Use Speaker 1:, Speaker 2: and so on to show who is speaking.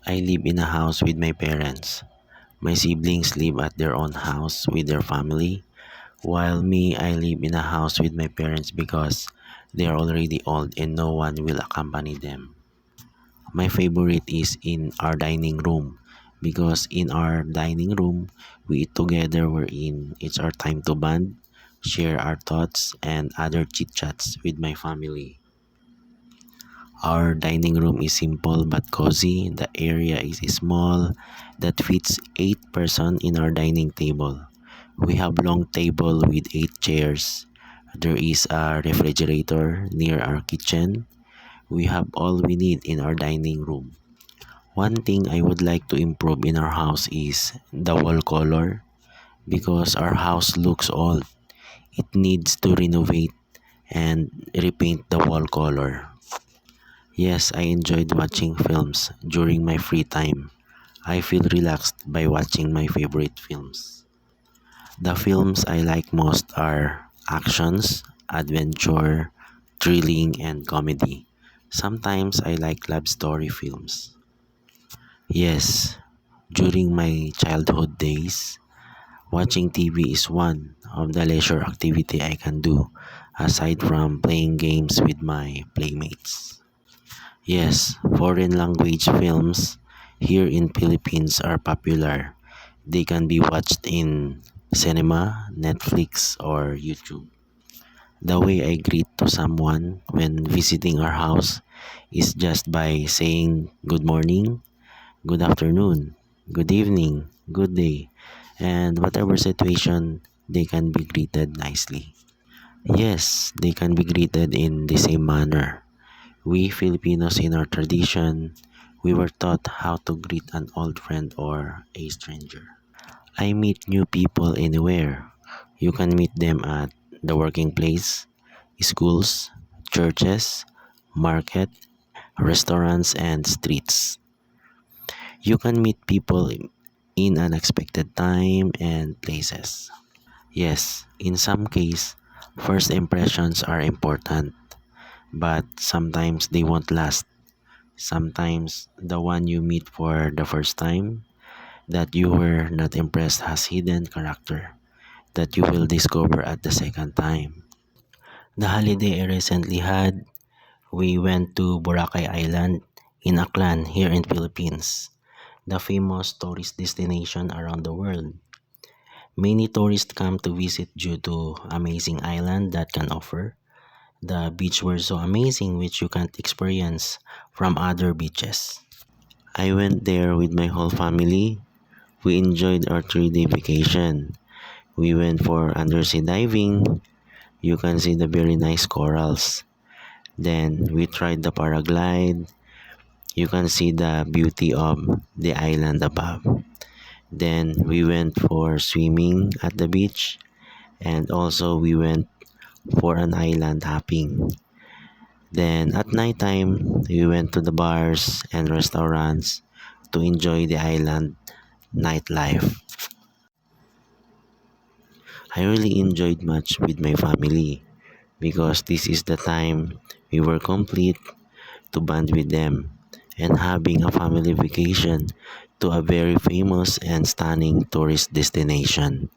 Speaker 1: I live in a house with my parents. My siblings live at their own house with their family, while me, I live in a house with my parents because they are already old and no one will accompany them. My favorite is in our dining room because in our dining room, we eat together wherein it's our time to bond, share our thoughts, and other chit chats with my family. Our dining room is simple but cozy. The area is small that fits 8 person in our dining table. We have long table with 8 chairs. There is a refrigerator near our kitchen. We have all we need in our dining room. One thing I would like to improve in our house is the wall color because our house looks old. It needs to renovate and repaint the wall color. Yes, I enjoyed watching films during my free time. I feel relaxed by watching my favorite films. The films I like most are actions, adventure, thrilling, and comedy. Sometimes I like love story films. Yes, during my childhood days, watching TV is one of the leisure activity I can do aside from playing games with my playmates. Yes, foreign language films here in Philippines are popular. They can be watched in cinema, Netflix, or YouTube. The way I greet to someone when visiting our house is just by saying good morning, good afternoon, good evening, good day, and whatever situation they can be greeted nicely. Yes, they can be greeted in the same manner. We Filipinos in our tradition, we were taught how to greet an old friend or a stranger. I meet new people anywhere. You can meet them at the working place, schools, churches, market, restaurants, and streets. You can meet people in unexpected time and places. Yes, in some case, first impressions are important, but sometimes they won't last. Sometimes the one you meet for the first time that you were not impressed has hidden character that you will discover at the second time. The holiday I recently had, we went to Boracay Island in Aklan here in Philippines, the famous tourist destination around the world. Many tourists come to visit due to amazing island that can offer. The beach were so amazing which you can't experience from other beaches. I went there with my whole family. We enjoyed our 3 day vacation. We went for undersea diving. You can see the very nice corals. Then we tried the paraglide. You can see the beauty of the island above. Then we went for swimming at the beach and also we went for an island hopping. Then at night time, we went to the bars and restaurants to enjoy the island nightlife. I really enjoyed much with my family because this is the time we were complete to bond with them and having a family vacation to a very famous and stunning tourist destination.